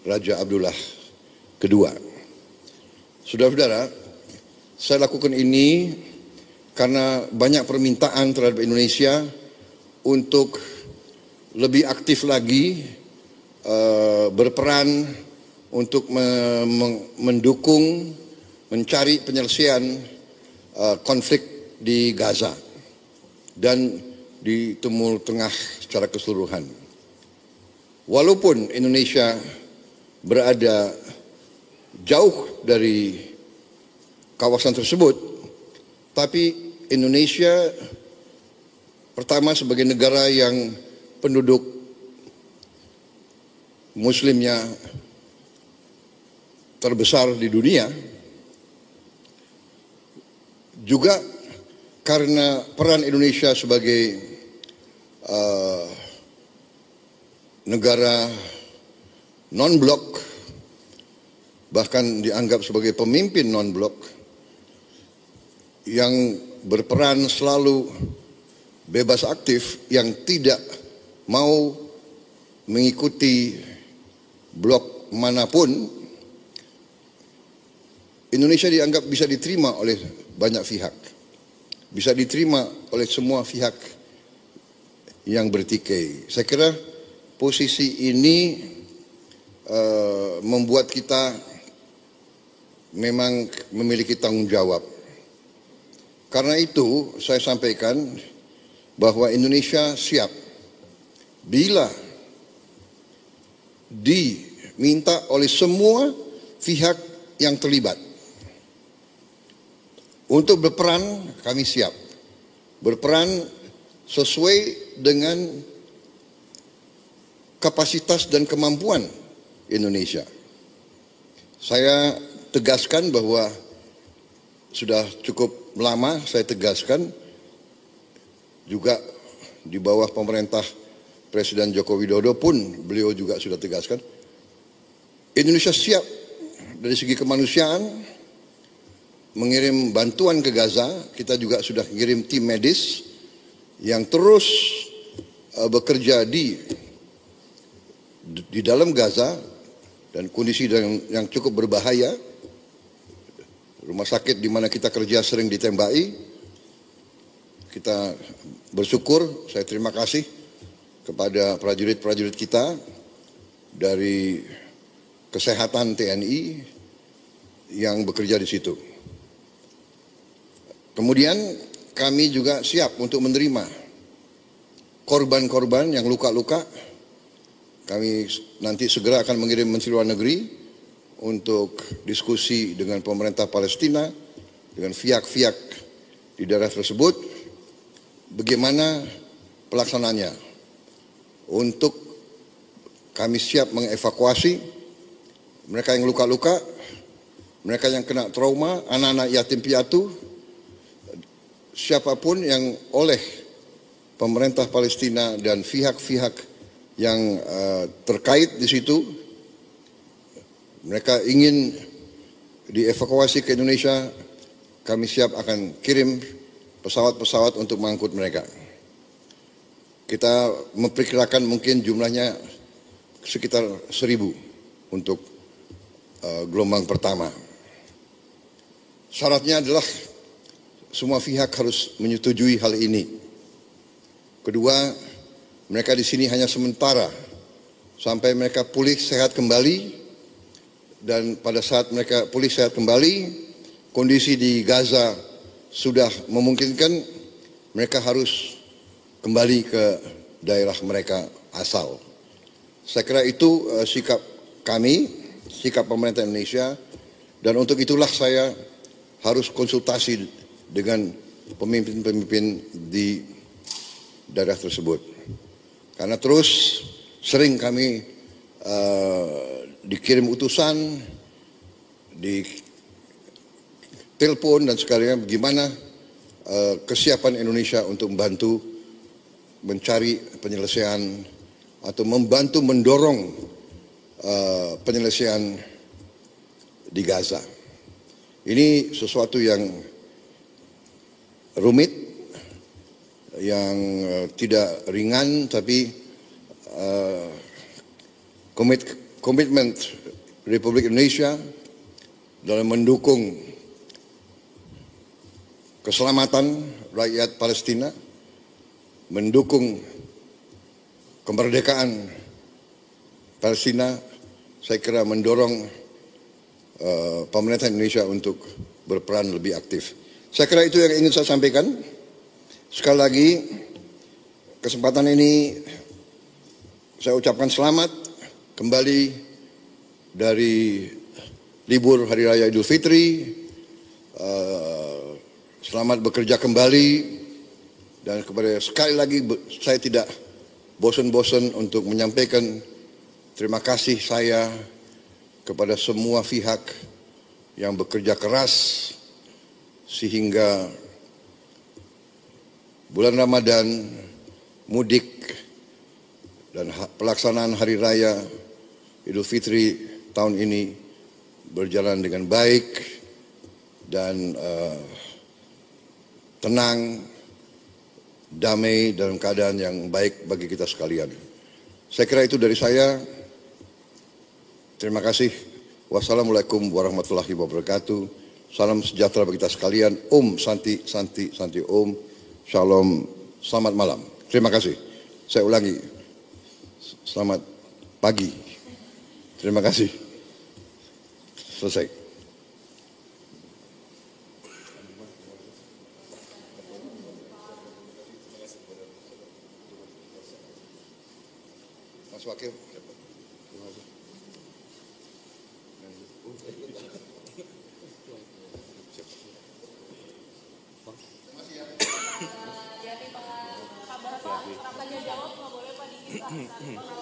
Raja Abdullah kedua. Saudara-saudara, saya lakukan ini karena banyak permintaan terhadap Indonesia untuk lebih aktif lagi berperan untuk mendukung mencari penyelesaian konflik di Gaza dan di Timur Tengah secara keseluruhan. Walaupun Indonesia berada jauh dari kawasan tersebut, tapi Indonesia pertama sebagai negara yang penduduk Muslimnya terbesar di dunia, juga karena peran Indonesia sebagai negara non-blok, bahkan dianggap sebagai pemimpin non-blok yang berperan selalu bebas aktif, yang tidak mau mengikuti blok manapun, Indonesia dianggap bisa diterima oleh banyak pihak, bisa diterima oleh semua pihak yang bertikai. Saya kira posisi ini membuat kita memang memiliki tanggung jawab. Karena itu saya sampaikan bahwa Indonesia siap bila diminta oleh semua pihak yang terlibat untuk berperan. Kami siap berperan sesuai dengan kapasitas dan kemampuan Indonesia. Saya tegaskan bahwa sudah cukup lama saya tegaskan, juga di bawah pemerintah Presiden Joko Widodo pun beliau juga sudah tegaskan, Indonesia siap dari segi kemanusiaan mengirim bantuan ke Gaza. Kita juga sudah mengirim tim medis yang terus bekerja di dalam Gaza dan kondisi yang cukup berbahaya. Rumah sakit di mana kita kerja sering ditembaki. Kita bersyukur, saya terima kasih kepada prajurit-prajurit kita dari kesehatan TNI yang bekerja di situ. Kemudian kami juga siap untuk menerima korban-korban yang luka-luka. Kami nanti segera akan mengirim Menteri Luar Negeri untuk diskusi dengan pemerintah Palestina, dengan pihak-pihak di daerah tersebut, bagaimana pelaksanaannya. Untuk kami siap mengevakuasi mereka yang luka-luka, mereka yang kena trauma, anak-anak yatim piatu, siapapun yang oleh pemerintah Palestina dan pihak-pihak yang terkait di situ, mereka ingin dievakuasi ke Indonesia, kami siap akan kirim pesawat-pesawat untuk mengangkut mereka. Kita memperkirakan mungkin jumlahnya sekitar 1.000 untuk gelombang pertama. Syaratnya adalah semua pihak harus menyetujui hal ini. Kedua, mereka di sini hanya sementara sampai mereka pulih sehat kembali. Dan pada saat mereka pulih sehat kembali, kondisi di Gaza sudah memungkinkan, mereka harus kembali ke daerah mereka asal. Saya kira itu sikap kami, sikap pemerintah Indonesia, dan untuk itulah saya harus konsultasi dengan pemimpin-pemimpin di daerah tersebut. Karena terus sering kami dikirim utusan, di telepon dan sekalian bagaimana kesiapan Indonesia untuk membantu mencari penyelesaian atau membantu mendorong penyelesaian di Gaza. Ini sesuatu yang rumit, yang tidak ringan, tapi komitmen Republik Indonesia dalam mendukung keselamatan rakyat Palestina, mendukung kemerdekaan Palestina, saya kira mendorong pemerintah Indonesia untuk berperan lebih aktif. Saya kira itu yang ingin saya sampaikan. Sekali lagi, kesempatan ini saya ucapkan selamat kembali dari libur Hari Raya Idul Fitri. Selamat bekerja kembali, dan sekali lagi saya tidak bosan-bosan untuk menyampaikan terima kasih saya kepada semua pihak yang bekerja keras sehingga bulan Ramadan, mudik, dan pelaksanaan Hari Raya Idul Fitri tahun ini berjalan dengan baik dan tenang, damai, dalam keadaan yang baik bagi kita sekalian. Saya kira itu dari saya. Terima kasih. Wassalamualaikum warahmatullahi wabarakatuh. Salam sejahtera bagi kita sekalian. Om Santi, Santi, Santi Om. Shalom. Selamat malam. Terima kasih. Saya ulangi. Selamat pagi. Terima kasih. Selesai. Mas Wakil. Jadi Pak Bahasa, kampanye jawab nggak boleh Pak dikit Pak.